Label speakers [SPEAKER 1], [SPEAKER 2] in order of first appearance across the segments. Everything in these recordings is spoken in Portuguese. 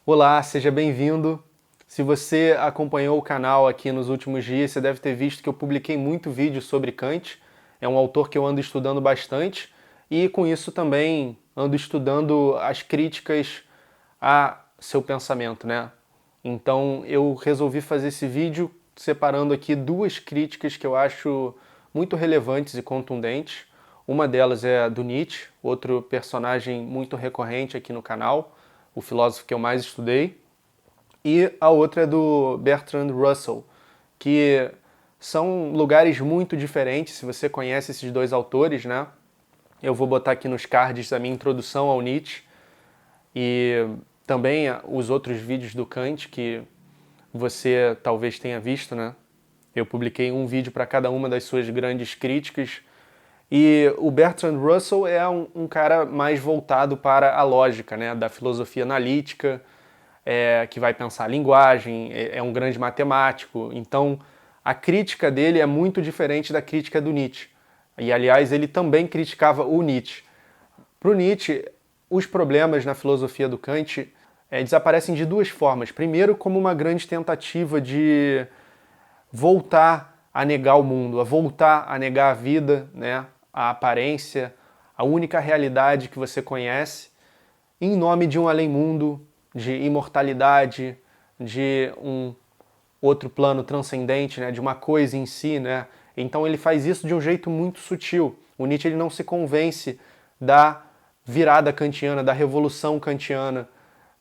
[SPEAKER 1] Olá, seja bem-vindo. Se você acompanhou o canal aqui nos últimos dias, você deve ter visto que eu publiquei muito vídeo sobre Kant. É um autor que eu ando estudando bastante e com isso também ando estudando as críticas a seu pensamento, né? Então eu resolvi fazer esse vídeo separando aqui duas críticas que eu acho muito relevantes e contundentes. Uma delas é a do Nietzsche, outro personagem muito recorrente aqui no canal, o filósofo que eu mais estudei, e a outra é do Bertrand Russell, que são lugares muito diferentes. Se você conhece esses dois autores, né? Eu vou botar aqui nos cards a minha introdução ao Nietzsche e também os outros vídeos do Kant que você talvez tenha visto, né? Eu publiquei um vídeo para cada uma das suas grandes críticas. E o Bertrand Russell é um cara mais voltado para a lógica, né? Da filosofia analítica, que vai pensar a linguagem, é um grande matemático. Então, a crítica dele é muito diferente da crítica do Nietzsche. E, aliás, ele também criticava o Nietzsche. Para o Nietzsche, os problemas na filosofia do Kant desaparecem de duas formas. Primeiro, como uma grande tentativa de voltar a negar o mundo, a voltar a negar a vida, né, a aparência, a única realidade que você conhece, em nome de um além-mundo, de imortalidade, de um outro plano transcendente, né, de uma coisa em si, né? Então ele faz isso de um jeito muito sutil. O Nietzsche ele não se convence da virada kantiana, da revolução kantiana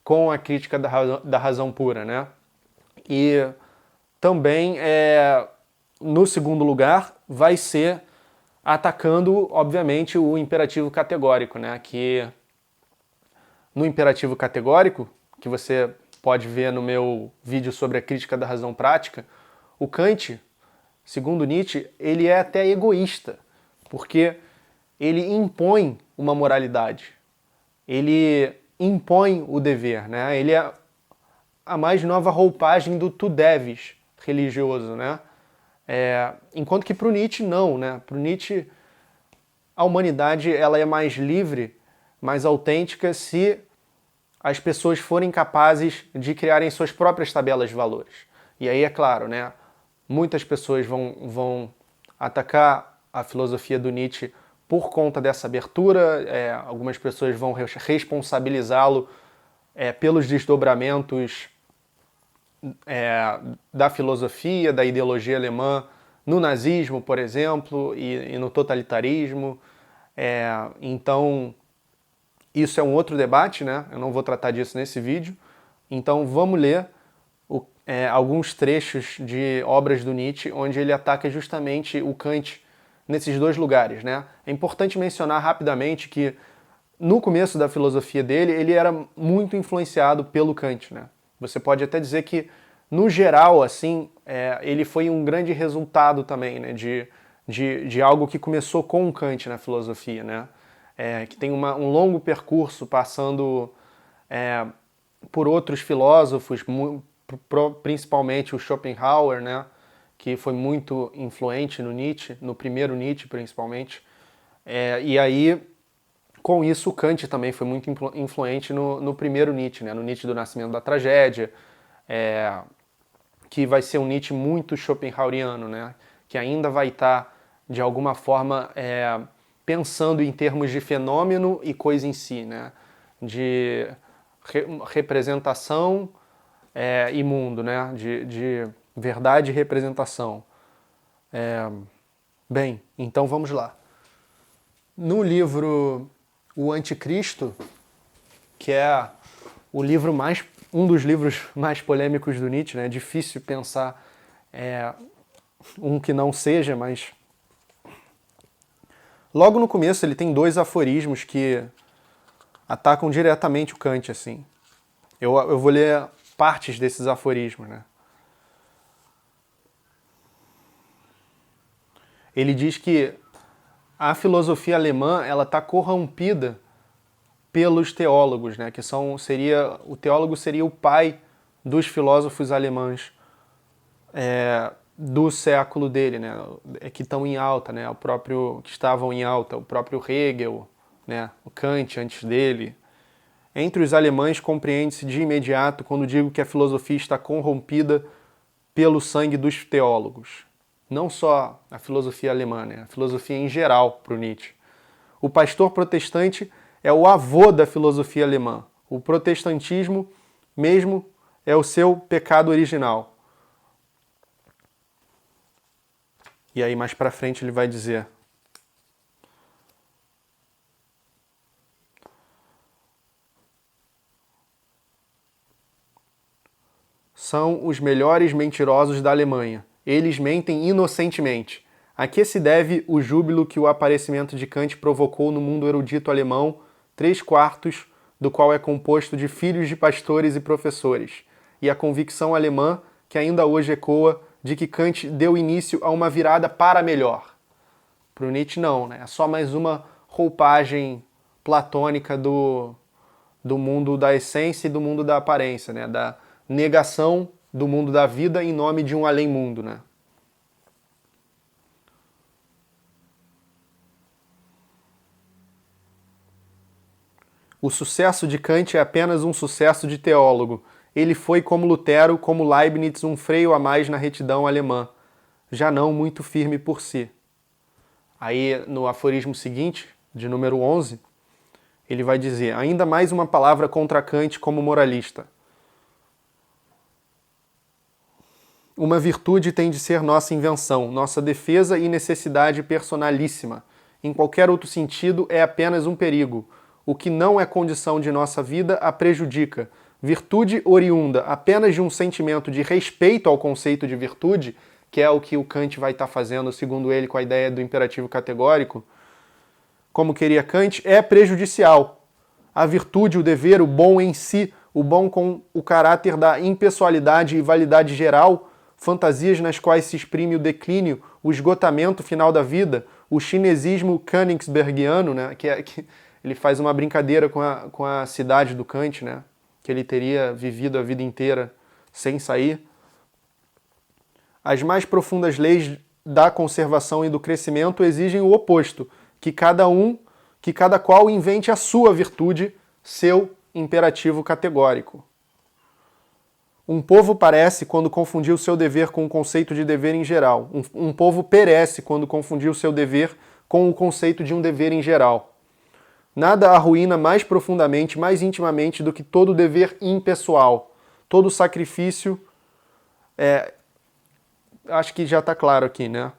[SPEAKER 1] com a crítica da razão pura, né? E também, no segundo lugar, vai ser atacando, obviamente, o imperativo categórico, né? Que no imperativo categórico, que você pode ver no meu vídeo sobre a crítica da razão prática, o Kant, segundo Nietzsche, ele é até egoísta, porque ele impõe uma moralidade, ele impõe o dever, né? Ele é a mais nova roupagem do tu deves religioso, né? Enquanto que para o Nietzsche não, né? Para o Nietzsche a humanidade ela é mais livre, mais autêntica se as pessoas forem capazes de criarem suas próprias tabelas de valores. E aí é claro, né? Muitas pessoas vão atacar a filosofia do Nietzsche por conta dessa abertura, algumas pessoas vão responsabilizá-lo pelos desdobramentos da filosofia, da ideologia alemã no nazismo, por exemplo, e no totalitarismo. Então, isso é um outro debate, né? Eu não vou tratar disso nesse vídeo. Então, vamos ler alguns trechos de obras do Nietzsche onde ele ataca justamente o Kant nesses dois lugares, né? É importante mencionar rapidamente que no começo da filosofia dele, ele era muito influenciado pelo Kant, né? Você pode até dizer que, no geral, assim, ele foi um grande resultado também, né, de algo que começou com o Kant na filosofia, né? Que tem um longo percurso passando por outros filósofos, principalmente o Schopenhauer, né, que foi muito influente no Nietzsche, no primeiro Nietzsche principalmente. E aí, com isso, o Kant também foi muito influente no primeiro Nietzsche, né, no Nietzsche do Nascimento da Tragédia, que vai ser um Nietzsche muito schopenhaueriano, né, que ainda vai estar, de alguma forma, pensando em termos de fenômeno e coisa em si, né, de representação e mundo, né, de verdade e representação. Bem, então vamos lá. No livro O Anticristo, que é o livro um dos livros mais polêmicos do Nietzsche, né? É difícil pensar um que não seja, mas logo no começo ele tem dois aforismos que atacam diretamente o Kant, assim. Eu vou ler partes desses aforismos, né? Ele diz que a filosofia alemã ela está corrompida pelos teólogos, né? Que o teólogo seria o pai dos filósofos alemães do século dele, né? Que estão em alta, né? Que estavam em alta, o próprio Hegel, né? O Kant antes dele. Entre os alemães compreende-se de imediato quando digo que a filosofia está corrompida pelo sangue dos teólogos. Não só a filosofia alemã, né? A filosofia em geral para o Nietzsche. O pastor protestante é o avô da filosofia alemã. O protestantismo mesmo é o seu pecado original. E aí mais para frente ele vai dizer: são os melhores mentirosos da Alemanha. Eles mentem inocentemente. A que se deve o júbilo que o aparecimento de Kant provocou no mundo erudito alemão, 3/4 do qual é composto de filhos de pastores e professores, e a convicção alemã, que ainda hoje ecoa, de que Kant deu início a uma virada para melhor? Para o Nietzsche não, né? É só mais uma roupagem platônica do mundo da essência e do mundo da aparência, né? Da negação do mundo da vida em nome de um além-mundo, né? O sucesso de Kant é apenas um sucesso de teólogo. Ele foi, como Lutero, como Leibniz, um freio a mais na retidão alemã, já não muito firme por si. Aí, no aforismo seguinte, de número 11, ele vai dizer: ainda mais uma palavra contra Kant como moralista. Uma virtude tem de ser nossa invenção, nossa defesa e necessidade personalíssima. Em qualquer outro sentido, é apenas um perigo. O que não é condição de nossa vida a prejudica. Virtude oriunda apenas de um sentimento de respeito ao conceito de virtude, que é o que o Kant vai estar fazendo, segundo ele, com a ideia do imperativo categórico, como queria Kant, é prejudicial. A virtude, o dever, o bom em si, o bom com o caráter da impessoalidade e validade geral, fantasias nas quais se exprime o declínio, o esgotamento final da vida, o chinesismo königsbergiano, né, que ele faz uma brincadeira com a cidade do Kant, né, que ele teria vivido a vida inteira sem sair. As mais profundas leis da conservação e do crescimento exigem o oposto, que cada qual invente a sua virtude, seu imperativo categórico. Um povo parece quando confundiu seu dever com o conceito de dever em geral. Um povo perece quando confundiu seu dever com o conceito de um dever em geral. Nada arruína mais profundamente, mais intimamente do que todo dever impessoal, todo sacrifício. Acho que já está claro aqui, né?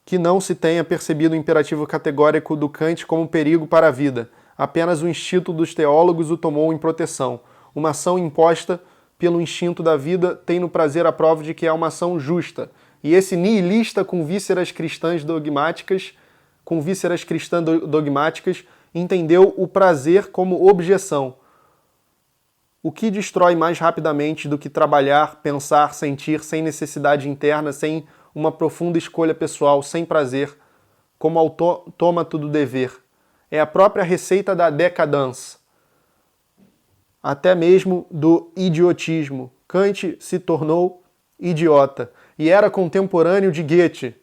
[SPEAKER 1] Que não se tenha percebido o imperativo categórico do Kant como perigo para a vida. Apenas o instinto dos teólogos o tomou em proteção. Uma ação imposta pelo instinto da vida tem no prazer a prova de que é uma ação justa. E esse nihilista com vísceras cristãs dogmáticas, entendeu o prazer como objeção. O que destrói mais rapidamente do que trabalhar, pensar, sentir, sem necessidade interna, sem uma profunda escolha pessoal, sem prazer, como autômato do dever? É a própria receita da décadence, até mesmo do idiotismo. Kant se tornou idiota e era contemporâneo de Goethe.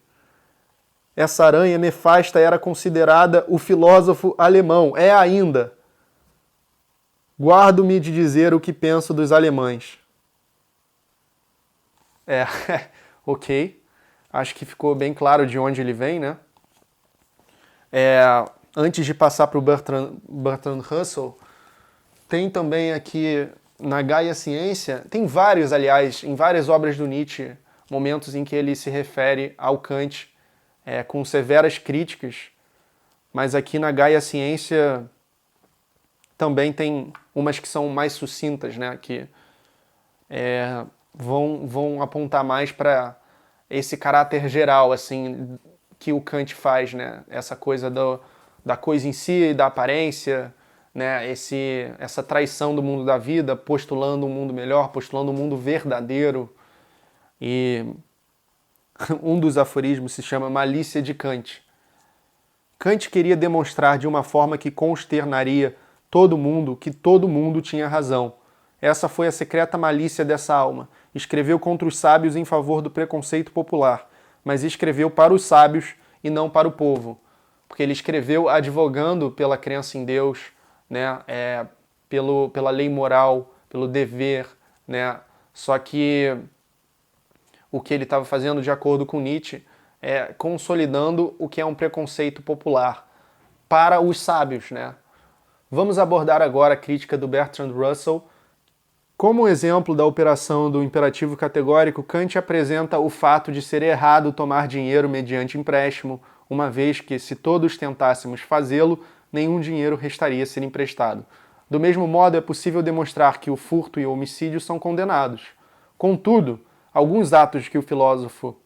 [SPEAKER 1] Essa aranha nefasta era considerada o filósofo alemão, é ainda. Guardo-me de dizer o que penso dos alemães. Ok. Acho que ficou bem claro de onde ele vem, né? Antes de passar para o Bertrand Russell, tem também aqui na Gaia Ciência, tem vários, aliás, em várias obras do Nietzsche, momentos em que ele se refere ao Kant com severas críticas, mas aqui na Gaia Ciência também tem umas que são mais sucintas, né, que vão apontar mais para esse caráter geral, assim, que o Kant faz, né, essa coisa da coisa em si, da aparência, né, essa traição do mundo da vida, postulando um mundo melhor, postulando um mundo verdadeiro. E um dos aforismos se chama Malícia de Kant. Kant queria demonstrar de uma forma que consternaria todo mundo que todo mundo tinha razão. Essa foi a secreta malícia dessa alma. Escreveu contra os sábios em favor do preconceito popular, mas escreveu para os sábios e não para o povo, porque ele escreveu advogando pela crença em Deus, né? Pela lei moral, pelo dever, né? Só que o que ele estava fazendo, de acordo com Nietzsche, é consolidando o que é um preconceito popular para os sábios, né? Vamos abordar agora a crítica do Bertrand Russell. Como exemplo da operação do imperativo categórico, Kant apresenta o fato de ser errado tomar dinheiro mediante empréstimo, uma vez que, se todos tentássemos fazê-lo, nenhum dinheiro restaria a ser emprestado. Do mesmo modo, é possível demonstrar que o furto e o homicídio são condenados. Contudo, alguns atos que o filósofo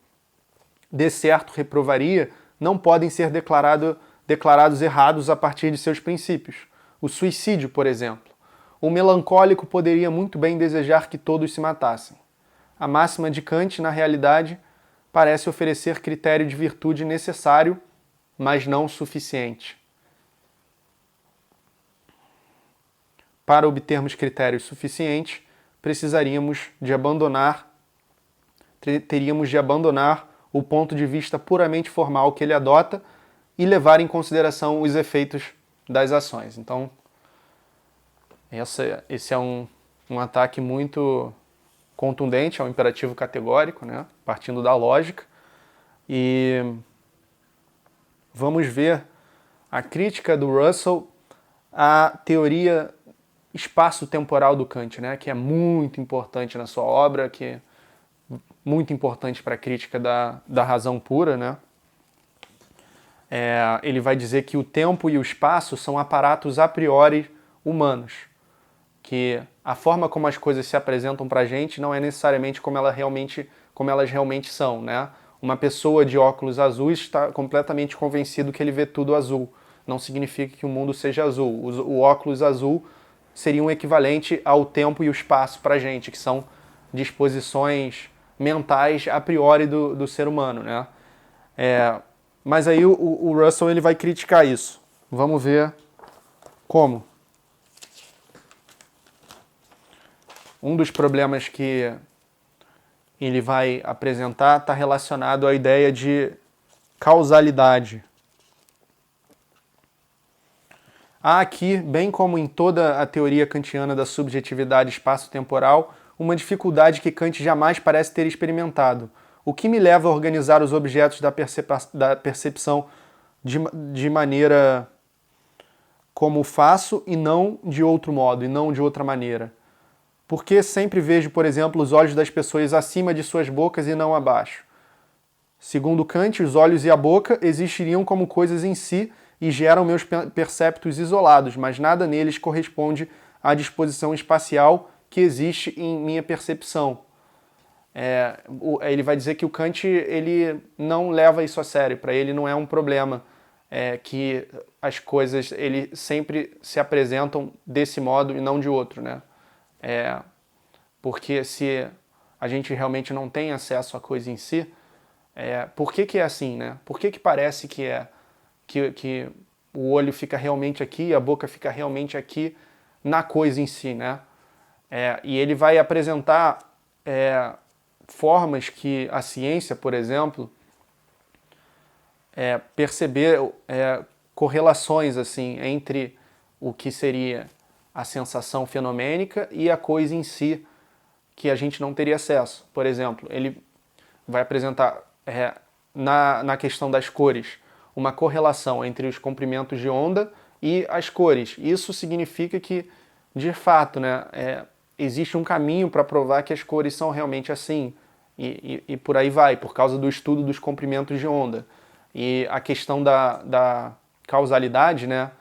[SPEAKER 1] de certo reprovaria não podem ser declarados errados a partir de seus princípios. O suicídio, por exemplo. O melancólico poderia muito bem desejar que todos se matassem. A máxima de Kant, na realidade, parece oferecer critério de virtude necessário, mas não suficiente. Para obtermos critérios suficientes, teríamos de abandonar o ponto de vista puramente formal que ele adota e levar em consideração os efeitos das ações. Então, esse é um ataque muito contundente ao imperativo categórico, né? Partindo da lógica. E vamos ver a crítica do Russell à teoria espaço-temporal do Kant, né? Que é muito importante na sua obra, que é muito importante para a crítica da razão pura, né? Ele vai dizer que o tempo e o espaço são aparatos a priori humanos, que a forma como as coisas se apresentam para a gente não é necessariamente como elas realmente são, né? Uma pessoa de óculos azuis está completamente convencido que ele vê tudo azul. Não significa que o mundo seja azul. O óculos azul seria um equivalente ao tempo e o espaço para a gente, que são disposições mentais a priori do ser humano, né? Mas aí o Russell ele vai criticar isso. Vamos ver como. Um dos problemas que ele vai apresentar está relacionado à ideia de causalidade. Há aqui, bem como em toda a teoria kantiana da subjetividade espaço-temporal, uma dificuldade que Kant jamais parece ter experimentado. O que me leva a organizar os objetos da percepção de maneira como faço e não de outro modo, e não de outra maneira? Porque sempre vejo, por exemplo, os olhos das pessoas acima de suas bocas e não abaixo. Segundo Kant, os olhos e a boca existiriam como coisas em si e geram meus perceptos isolados, mas nada neles corresponde à disposição espacial que existe em minha percepção. Ele vai dizer que o Kant ele não leva isso a sério, para ele não é um problema que as coisas ele sempre se apresentam desse modo e não de outro, né? Porque se a gente realmente não tem acesso à coisa em si, por que é assim, né? Por que parece que o olho fica realmente aqui, a boca fica realmente aqui na coisa em si, né? E ele vai apresentar formas que a ciência, por exemplo, perceber correlações assim entre o que seria a sensação fenomênica e a coisa em si que a gente não teria acesso. Por exemplo, ele vai apresentar na questão das cores uma correlação entre os comprimentos de onda e as cores. Isso significa que, de fato, né, existe um caminho para provar que as cores são realmente assim. E por aí vai, por causa do estudo dos comprimentos de onda. E a questão da causalidade, né,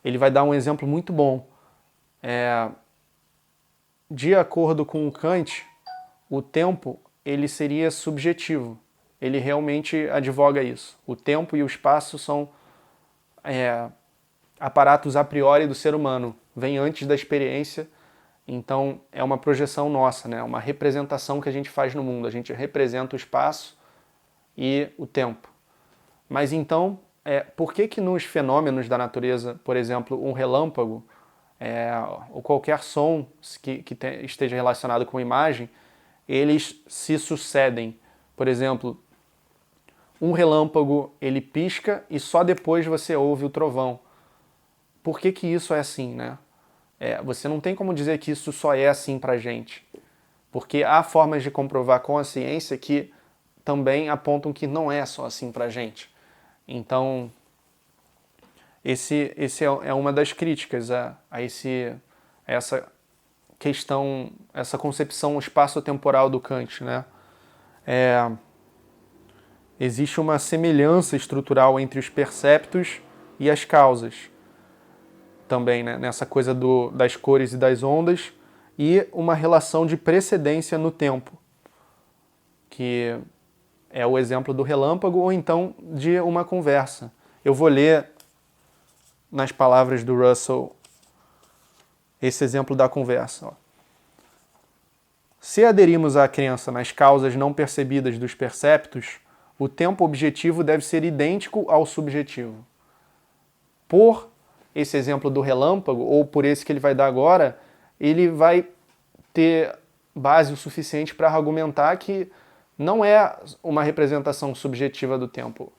[SPEAKER 1] ele vai dar um exemplo muito bom. De acordo com o Kant, o tempo ele seria subjetivo. Ele realmente advoga isso. O tempo e o espaço são aparatos a priori do ser humano, vem antes da experiência, então é uma projeção nossa, né? Uma representação que a gente faz no mundo. A gente representa o espaço e o tempo. Mas então, por que nos fenômenos da natureza, por exemplo, um relâmpago, ou qualquer som que esteja relacionado com imagem, eles se sucedem? Por exemplo, um relâmpago ele pisca e só depois você ouve o trovão. por que que isso é assim, né? Você não tem como dizer que isso só é assim pra gente. Porque há formas de comprovar com a ciência que também apontam que não é só assim pra gente. Então, esse é uma das críticas a essa questão, essa concepção espaço-temporal do Kant, né? Existe uma semelhança estrutural entre os perceptos e as causas. Também, né? Nessa coisa das cores e das ondas, e uma relação de precedência no tempo, que é o exemplo do relâmpago, ou então de uma conversa. Eu vou ler, nas palavras do Russell, esse exemplo da conversa. Ó. Se aderirmos à crença nas causas não percebidas dos perceptos, o tempo objetivo deve ser idêntico ao subjetivo. Por esse exemplo do relâmpago, ou por esse que ele vai dar agora, ele vai ter base o suficiente para argumentar que não é uma representação subjetiva do tempo.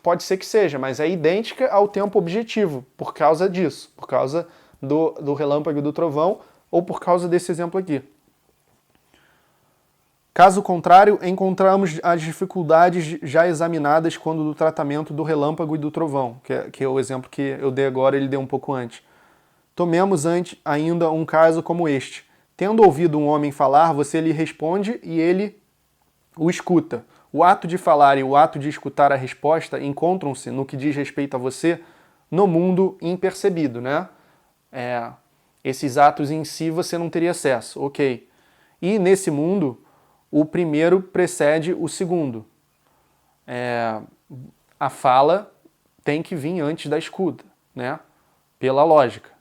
[SPEAKER 1] Pode ser que seja, mas é idêntica ao tempo objetivo, por causa disso, por causa do relâmpago e do trovão, ou por causa desse exemplo aqui. Caso contrário, encontramos as dificuldades já examinadas quando do tratamento do relâmpago e do trovão, que é o exemplo que eu dei agora, ele deu um pouco antes. Tomemos ainda um caso como este. Tendo ouvido um homem falar, você lhe responde e ele o escuta. O ato de falar e o ato de escutar a resposta encontram-se, no que diz respeito a você, no mundo impercebido, né? Esses atos em si você não teria acesso, ok. E nesse mundo, o primeiro precede o segundo. A fala tem que vir antes da escuta, né? Pela lógica.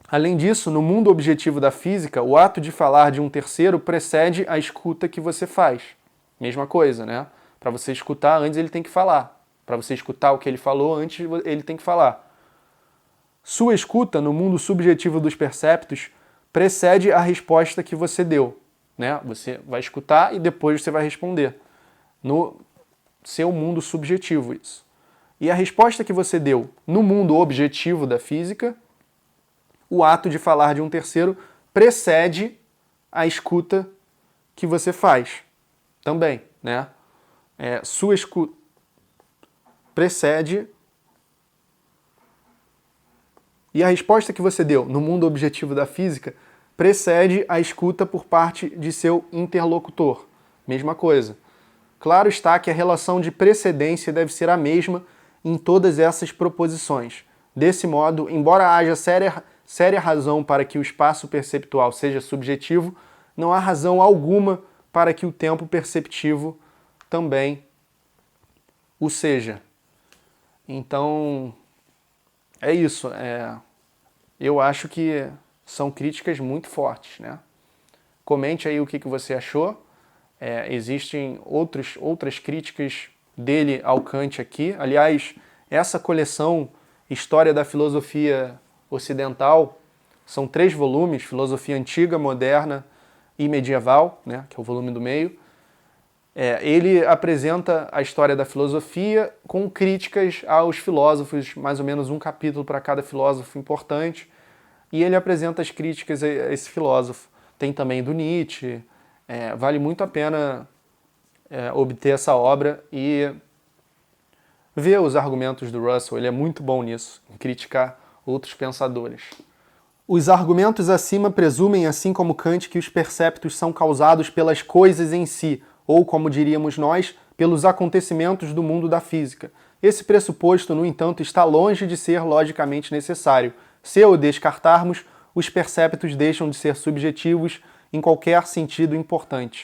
[SPEAKER 1] Além disso, no mundo objetivo da física, o ato de falar de um terceiro precede a escuta que você faz. Mesma coisa, né? Para você escutar, antes ele tem que falar. Para você escutar o que ele falou, antes ele tem que falar. Sua escuta, no mundo subjetivo dos perceptos, precede a resposta que você deu, né? Você vai escutar e depois você vai responder. No seu mundo subjetivo, isso. E a resposta que você deu no mundo objetivo da física, o ato de falar de um terceiro precede a escuta que você faz também, né? Sua escuta precede. E a resposta que você deu no mundo objetivo da física precede a escuta por parte de seu interlocutor. Mesma coisa. Claro está que a relação de precedência deve ser a mesma em todas essas proposições. Desse modo, embora haja séria razão para que o espaço perceptual seja subjetivo, não há razão alguma para que o tempo perceptivo também o seja. Então, é isso. Eu acho que são críticas muito fortes, né? Comente aí o que você achou. Existem outras críticas dele ao Kant aqui. Aliás, essa coleção História da Filosofia Ocidental são 3 volumes, Filosofia Antiga, Moderna e Medieval, né, que é o volume do meio. Ele apresenta a história da filosofia com críticas aos filósofos, mais ou menos um capítulo para cada filósofo importante, e ele apresenta as críticas a esse filósofo. Tem também do Nietzsche. Vale muito a pena obter essa obra e ver os argumentos do Russell. Ele é muito bom nisso, em criticar outros pensadores. Os argumentos acima presumem, assim como Kant, que os perceptos são causados pelas coisas em si, ou, como diríamos nós, pelos acontecimentos do mundo da física. Esse pressuposto, no entanto, está longe de ser logicamente necessário. Se o descartarmos, os perceptos deixam de ser subjetivos em qualquer sentido importante.